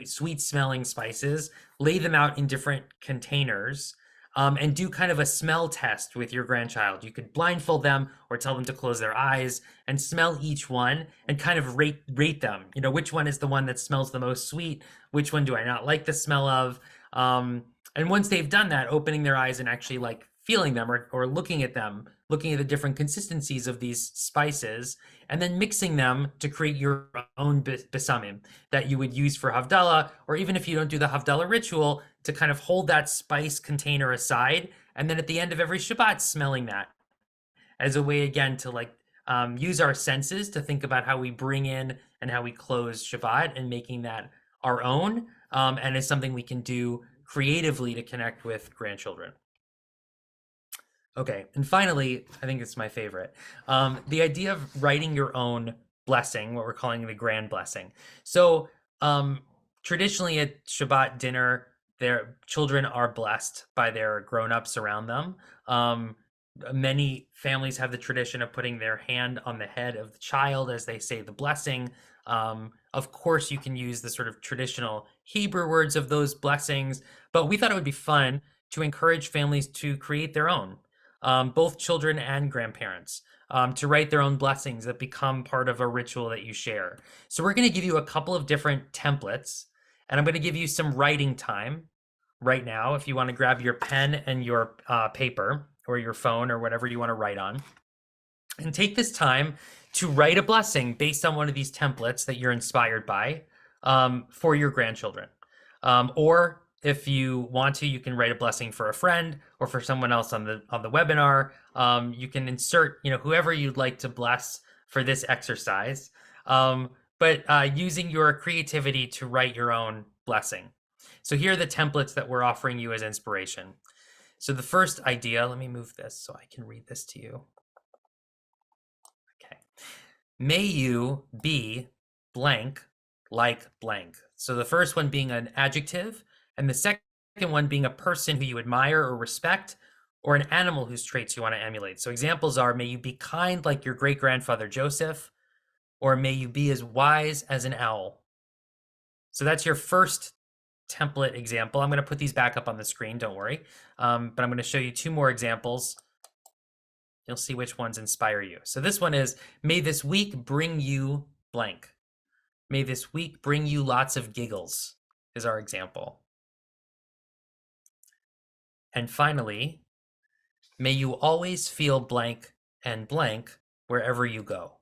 sweet smelling spices, lay them out in different containers, and do kind of a smell test with your grandchild. You could blindfold them or tell them to close their eyes and smell each one and kind of rate them. You know, which one is the one that smells the most sweet? Which one do I not like the smell of? And once they've done that, opening their eyes and actually like feeling them or looking at them, looking at the different consistencies of these spices, and then mixing them to create your own besamim that you would use for Havdalah, or even if you don't do the Havdalah ritual, to kind of hold that spice container aside, and then at the end of every Shabbat, smelling that as a way, again, to like use our senses to think about how we bring in and how we close Shabbat, and making that our own, and is something we can do creatively to connect with grandchildren. Okay, and finally, I think it's my favorite, the idea of writing your own blessing, what we're calling the grand blessing. So traditionally at Shabbat dinner, their children are blessed by their grown-ups around them. Many families have the tradition of putting their hand on the head of the child as they say the blessing. Of course, you can use the sort of traditional Hebrew words of those blessings, but we thought it would be fun to encourage families to create their own, both children and grandparents, to write their own blessings that become part of a ritual that you share. So we're going to give you a couple of different templates, and I'm going to give you some writing time right now if you want to grab your pen and your paper or your phone or whatever you want to write on. And take this time to write a blessing based on one of these templates that you're inspired by for your grandchildren. Or if you want to, you can write a blessing for a friend or for someone else on the webinar. You can insert, whoever you'd like to bless for this exercise, but using your creativity to write your own blessing. So here are the templates that we're offering you as inspiration. So the first idea, let me move this so I can read this to you. Okay. May you be blank like blank. So the first one being an adjective, and the second one being a person who you admire or respect, or an animal whose traits you want to emulate. So examples are, may you be kind like your great-grandfather Joseph, or may you be as wise as an owl. So that's your first template example. I'm going to put these back up on the screen, don't worry. But I'm going to show you two more examples. You'll see which ones inspire you. So this one is, may this week bring you blank. May this week bring you lots of giggles is our example. And finally, may you always feel blank and blank wherever you go.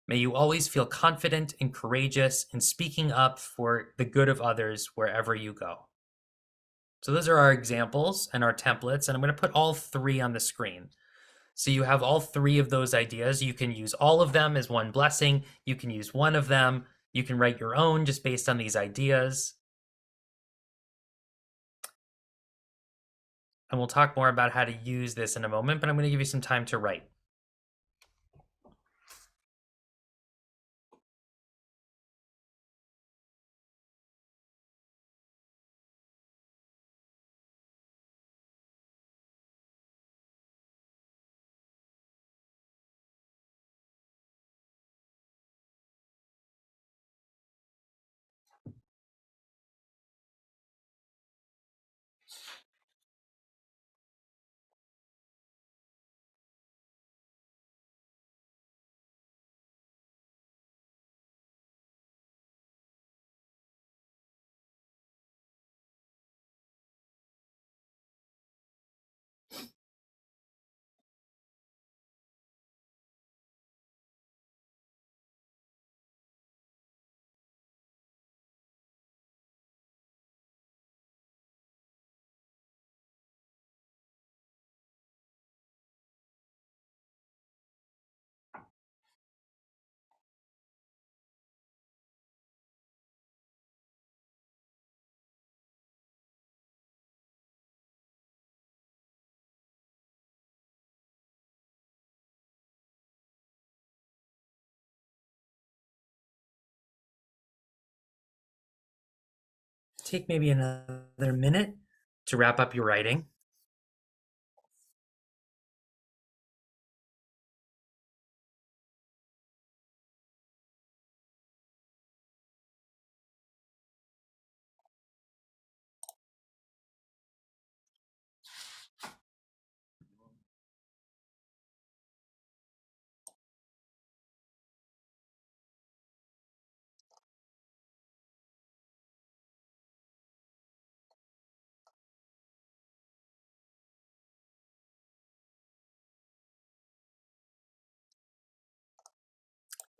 May you always feel confident and courageous in speaking up for the good of others wherever you go. So those are our examples and our templates, and I'm going to put all three on the screen. So you have all three of those ideas. You can use all of them as one blessing. You can use one of them. You can write your own just based on these ideas. And we'll talk more about how to use this in a moment, but I'm going to give you some time to write. Take maybe another minute to wrap up your writing.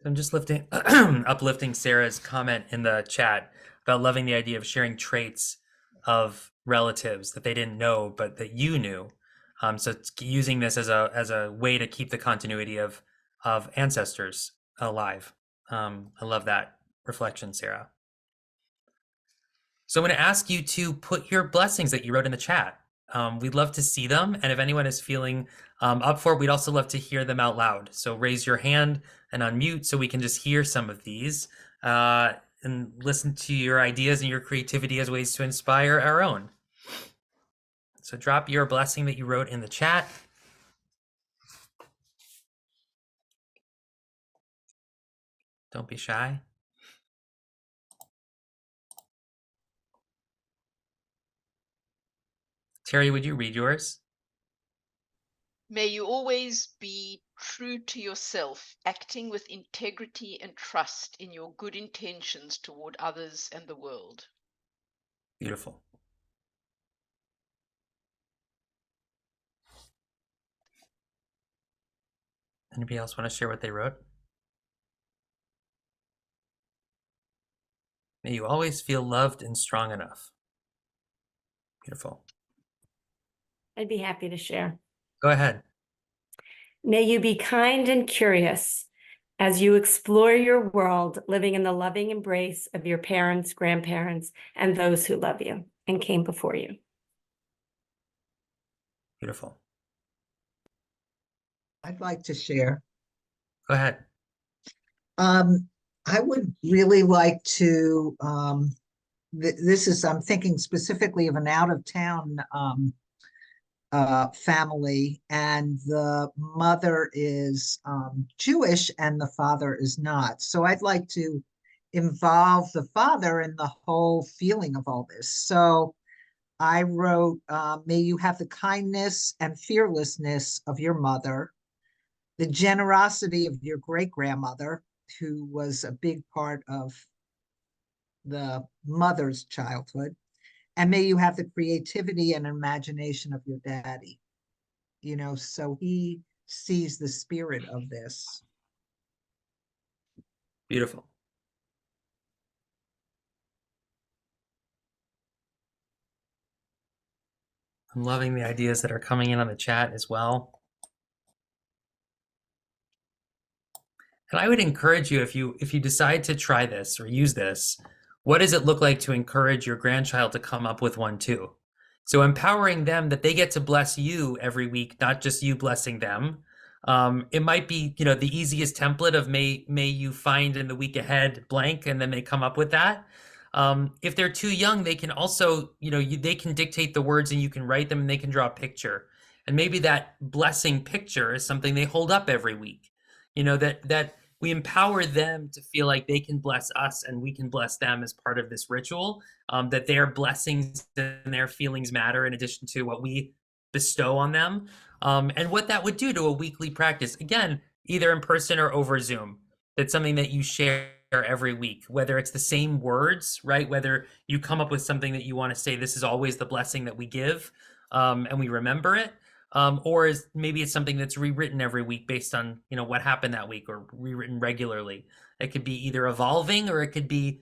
I'm just uplifting Sarah's comment in the chat about loving the idea of sharing traits of relatives that they didn't know, but that you knew. So it's using this as a way to keep the continuity of ancestors alive. I love that reflection, Sarah. So I'm going to ask you to put your blessings that you wrote in the chat. We'd love to see them. And if anyone is feeling up for it, we'd also love to hear them out loud. So raise your hand and unmute so we can just hear some of these. and listen to your ideas and your creativity as ways to inspire our own. So drop your blessing that you wrote in the chat. Don't be shy. Terry, would you read yours? May you always be true to yourself, acting with integrity and trust in your good intentions toward others and the world. Beautiful. Anybody else want to share what they wrote? May you always feel loved and strong enough. Beautiful. I'd be happy to share. Go ahead. May you be kind and curious as you explore your world, living in the loving embrace of your parents, grandparents, and those who love you and came before you. Beautiful. I'd like to share. Go ahead. I would really like to, I'm thinking specifically of an out-of-town family, and the mother is Jewish and the father is not. So I'd like to involve the father in the whole feeling of all this. So I wrote, may you have the kindness and fearlessness of your mother, the generosity of your great-grandmother, who was a big part of the mother's childhood, and may you have the creativity and imagination of your daddy. You know, so he sees the spirit of this. Beautiful. I'm loving the ideas that are coming in on the chat as well. And I would encourage you, if you decide to try this or use this, what does it look like to encourage your grandchild to come up with one too? So empowering them that they get to bless you every week, not just you blessing them. It might be, the easiest template of may you find in the week ahead blank, and then they come up with that. If they're too young, they can also, they can dictate the words and you can write them and they can draw a picture. And maybe that blessing picture is something they hold up every week. That we empower them to feel like they can bless us and we can bless them as part of this ritual, that their blessings and their feelings matter in addition to what we bestow on them, and what that would do to a weekly practice. Again, either in person or over Zoom. That's something that you share every week, whether it's the same words, right? Whether you come up with something that you want to say, this is always the blessing that we give, and we remember it. Or maybe it's something that's rewritten every week based on, what happened that week, or rewritten regularly. It could be either evolving or it could be,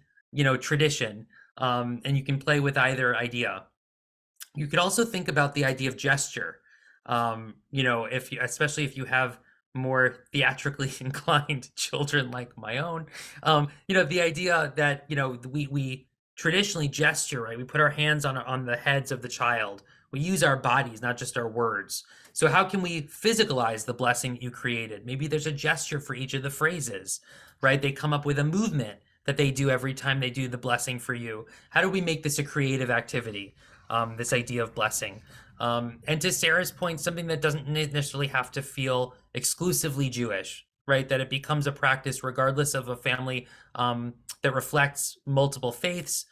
tradition. And you can play with either idea. You could also think about the idea of gesture. Especially if you have more theatrically inclined children like my own, the idea that, we traditionally gesture, right? We put our hands on the heads of the child. We use our bodies, not just our words. So how can we physicalize the blessing that you created? Maybe there's a gesture for each of the phrases, right? They come up with a movement that they do every time they do the blessing for you. How do we make this a creative activity? This idea of blessing. And to Sarah's point, something that doesn't necessarily have to feel exclusively Jewish, right? That it becomes a practice regardless of a family that reflects multiple faiths.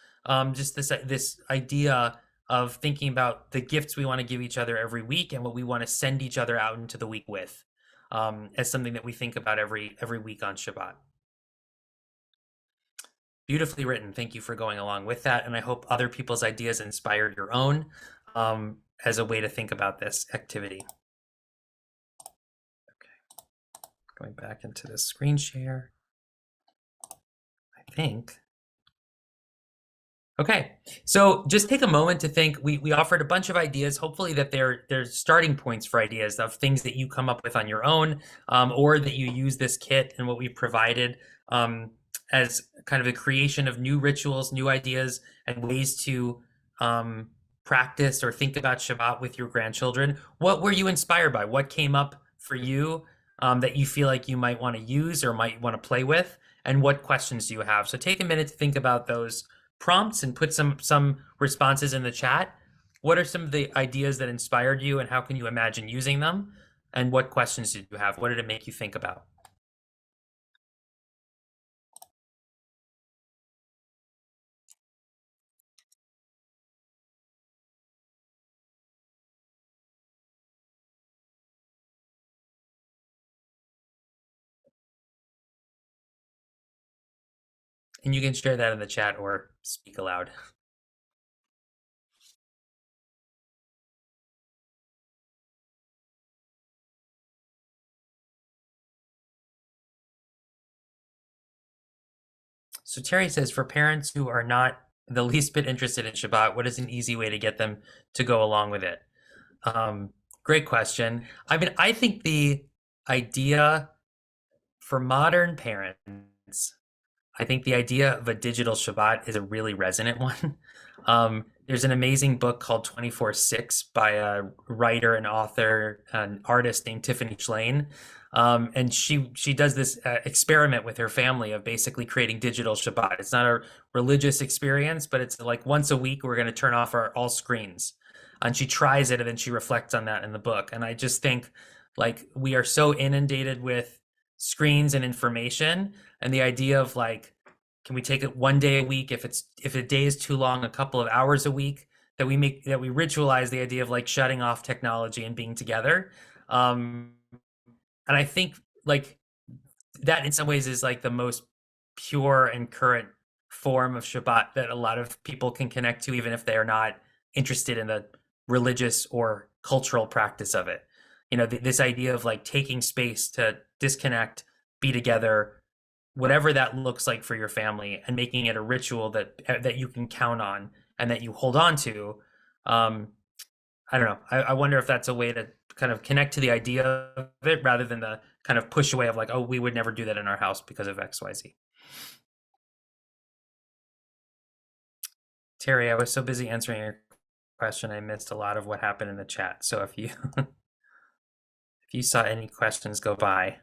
Just this idea of thinking about the gifts we want to give each other every week and what we want to send each other out into the week with, as something that we think about every week on Shabbat. Beautifully written. Thank you for going along with that. And I hope other people's ideas inspired your own as a way to think about this activity. Okay, going back into the screen share, I think. Okay, so just take a moment to think. We offered a bunch of ideas. Hopefully that they're starting points for ideas of things that you come up with on your own, or that you use this kit and what we've provided as kind of a creation of new rituals, new ideas, and ways to practice or think about Shabbat with your grandchildren. What were you inspired by? What came up for you that you feel like you might want to use or might want to play with, and what questions do you have? So take a minute to think about those prompts and put some responses in the chat. What are some of the ideas that inspired you, and how can you imagine using them? And what questions did you have? What did it make you think about? And you can share that in the chat or speak aloud. So Terry says, for parents who are not the least bit interested in Shabbat, what is an easy way to get them to go along with it? Great question. I mean, I think the idea for modern parents, I think the idea of a digital Shabbat is a really resonant one. There's an amazing book called 24/6 by a writer and author, an artist named Tiffany Shlain. And she does this experiment with her family of basically creating digital Shabbat. It's not a religious experience, but it's like once a week we're going to turn off all screens. And she tries it, and then she reflects on that in the book. And I just think, like, we are so inundated with screens and information, and the idea of, like, can we take it one day a week? If a day is too long, a couple of hours a week, that we ritualize the idea of, like, shutting off technology and being together. And I think, like, that in some ways is like the most pure and current form of Shabbat that a lot of people can connect to, even if they are not interested in the religious or cultural practice of it. You know, this idea of, like, taking space to disconnect, be together, whatever that looks like for your family, and making it a ritual that you can count on and that you hold on to. I don't know. I wonder if that's a way to kind of connect to the idea of it, rather than the kind of push away of, like, oh, we would never do that in our house because of XYZ. Terry, I was so busy answering your question, I missed a lot of what happened in the chat. So if you if you saw any questions go by.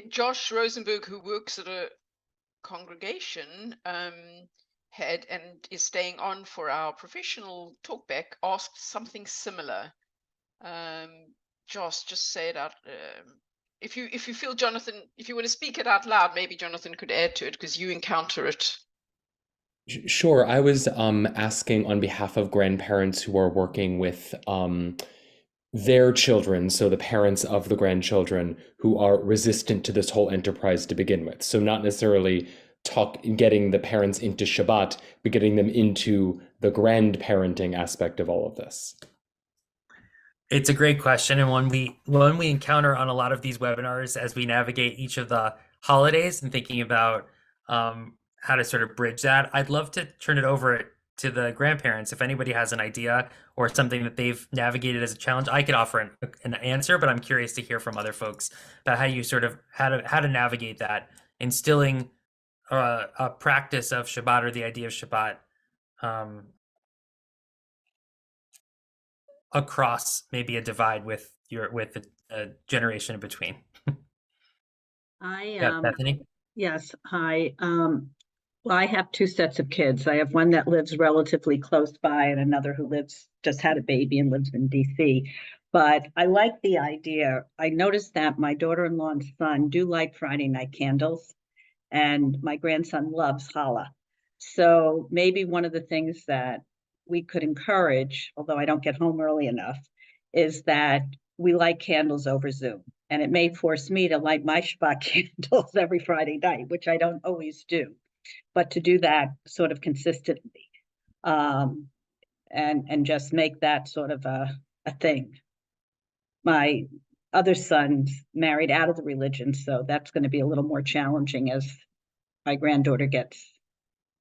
Josh Rosenberg, who works at a congregation, had and is staying on for our professional talkback, asked something similar. Josh, just say it out. If you feel, Jonathan, if you want to speak it out loud, maybe Jonathan could add to it because you encounter it. Sure. I was asking on behalf of grandparents who are working with their children, so the parents of the grandchildren who are resistant to this whole enterprise to begin with. So not necessarily getting the parents into Shabbat, but getting them into the grandparenting aspect of all of this. It's a great question, and one we encounter on a lot of these webinars as we navigate each of the holidays and thinking about how to sort of bridge that. I'd love to turn it over to the grandparents. If anybody has an idea or something that they've navigated as a challenge, I could offer an answer, but I'm curious to hear from other folks about how you sort of how to navigate that, instilling a practice of Shabbat or the idea of Shabbat across maybe a divide with the generation in between. Bethany? Yes, hi. Well, I have two sets of kids. I have one that lives relatively close by and another who just had a baby and lives in DC. But I like the idea. I noticed that my daughter-in-law and son do light Friday night candles, and my grandson loves challah. So maybe one of the things that we could encourage, although I don't get home early enough, is that we light candles over Zoom. And it may force me to light my Shabbat candles every Friday night, which I don't always do, but to do that sort of consistently, and just make that sort of a thing. My other son's married out of the religion, so that's going to be a little more challenging as my granddaughter gets,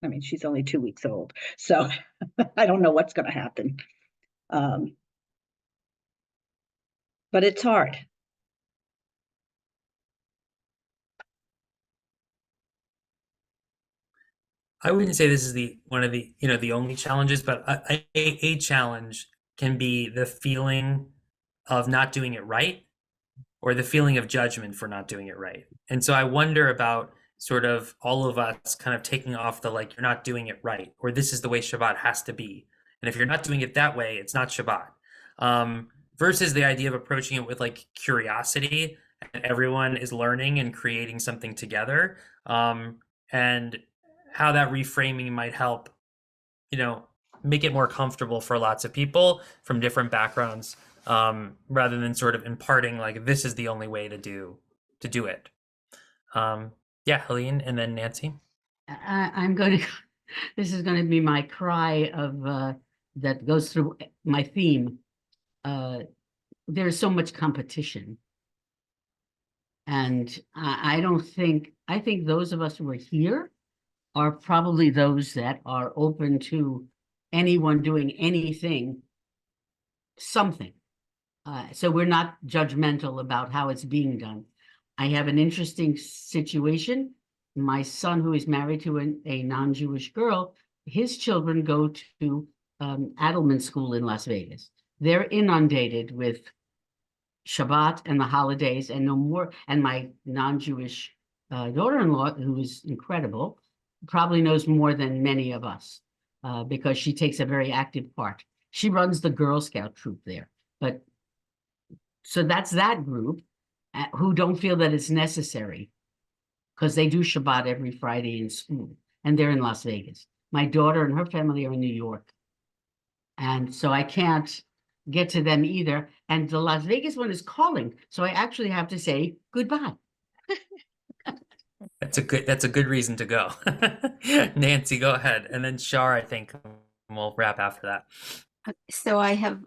I mean, she's only 2 weeks old, so I don't know what's going to happen. But it's hard. I wouldn't say this is one of the only challenges, but a challenge can be the feeling of not doing it right, or the feeling of judgment for not doing it right. And so I wonder about sort of all of us kind of taking off the, like, you're not doing it right, or this is the way Shabbat has to be. And if you're not doing it that way, it's not Shabbat. Versus the idea of approaching it with like curiosity, and everyone is learning and creating something together. And how that reframing might help, make it more comfortable for lots of people from different backgrounds, rather than sort of imparting like this is the only way to do it. Yeah, Helene, and then Nancy. I'm going to, this is going to be my cry of that goes through my theme. There's so much competition. And I think those of us who are here are probably those that are open to anyone doing anything, something. So we're not judgmental about how it's being done. I have an interesting situation. My son, who is married to a non-Jewish girl, his children go to Adelman School in Las Vegas. They're inundated with Shabbat and the holidays and no more. And my non-Jewish daughter-in-law, who is incredible, probably knows more than many of us because she takes a very active part. She runs the Girl Scout troop there. But so that's that group who don't feel that it's necessary because they do Shabbat every Friday in school, and they're in Las Vegas. My daughter and her family are in New York. And so I can't get to them either. And the Las Vegas one is calling. So I actually have to say goodbye. That's a good reason to go. Nancy, go ahead. And then Shar, I think we'll wrap after that. So I have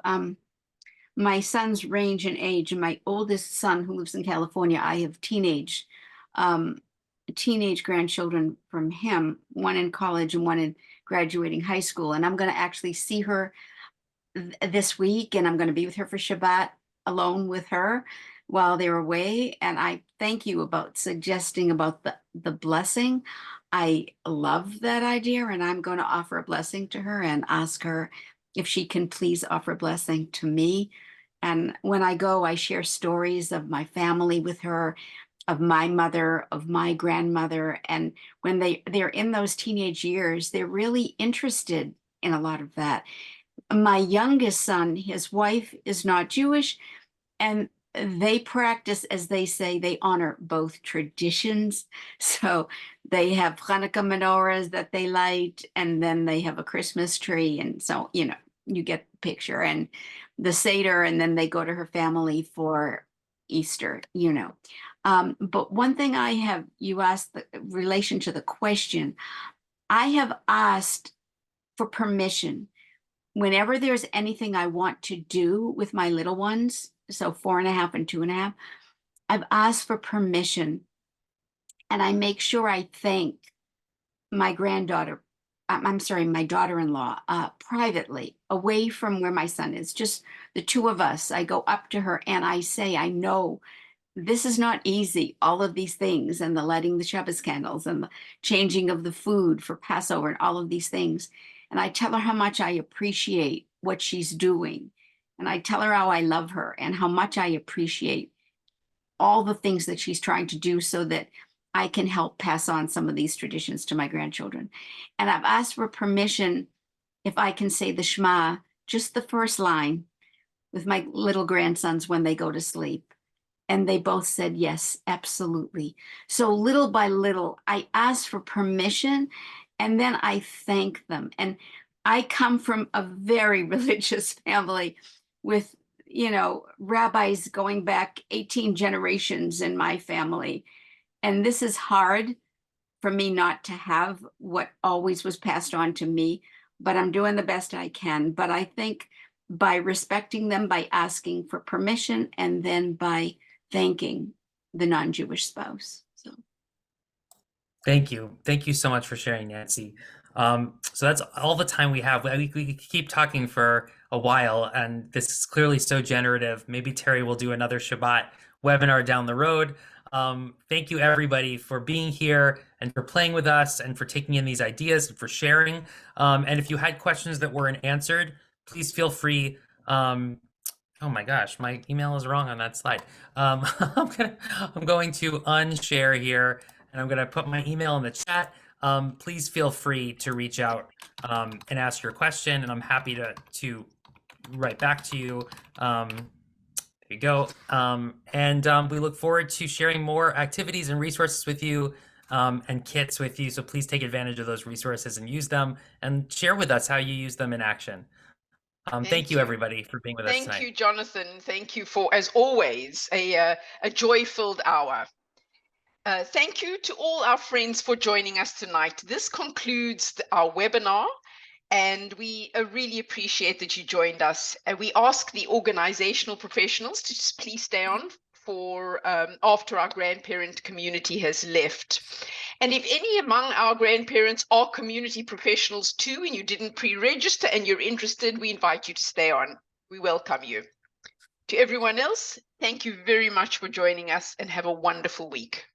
my sons range in age, and my oldest son, who lives in California, I have teenage grandchildren from him, one in college and one in graduating high school. And I'm going to actually see her this week, and I'm going to be with her for Shabbat alone with her while they're away. And I thank you about suggesting about the blessing. I love that idea, and I'm going to offer a blessing to her and ask her if she can please offer a blessing to me. And when I go, I share stories of my family with her, of my mother, of my grandmother. And when they're in those teenage years, they're really interested in a lot of that. My youngest son, his wife is not Jewish, and they practice, as they say, they honor both traditions. So they have Hanukkah menorahs that they light, and then they have a Christmas tree. And so, you get the picture, and the Seder, and then they go to her family for Easter, But one thing you asked the relation to the question, I have asked for permission whenever there's anything I want to do with my little ones, so 4.5 and 2.5, I've asked for permission, and I make sure I thank my my daughter-in-law privately, away from where my son is, just the two of us. I go up to her and I say, I know this is not easy, all of these things, and the lighting the Shabbos candles and the changing of the food for Passover and all of these things. And I tell her how much I appreciate what she's doing. And I tell her how I love her and how much I appreciate all the things that she's trying to do so that I can help pass on some of these traditions to my grandchildren. And I've asked for permission if I can say the Shema, just the first line, with my little grandsons when they go to sleep. And they both said, yes, absolutely. So little by little, I ask for permission, and then I thank them. And I come from a very religious family with, rabbis going back 18 generations in my family. And this is hard for me not to have what always was passed on to me, but I'm doing the best I can. But I think by respecting them, by asking for permission, and then by thanking the non-Jewish spouse. So Thank you so much for sharing, Nancy. So that's all the time we have. We could keep talking for a while, and this is clearly so generative. Maybe Terry will do another Shabbat webinar down the road. Thank you, everybody, for being here and for playing with us and for taking in these ideas and for sharing. And if you had questions that weren't answered, please feel free Oh my gosh, my email is wrong on that slide. I'm going to unshare here, and I'm gonna put my email in the chat. Please feel free to reach out and ask your question, and I'm happy to write back to you. There you go. We look forward to sharing more activities and resources with you and kits with you. So please take advantage of those resources and use them, and share with us how you use them in action. Thank you, everybody, for being with us tonight. Thank you, Jonathan. Thank you for, as always, a joy-filled hour. Thank you to all our friends for joining us tonight. This concludes our webinar, and we really appreciate that you joined us. And we ask the organizational professionals to just please stay on for after our grandparent community has left. And if any among our grandparents are community professionals too, and you didn't pre-register and you're interested, we invite you to stay on. We welcome you. To everyone else, thank you very much for joining us, and have a wonderful week.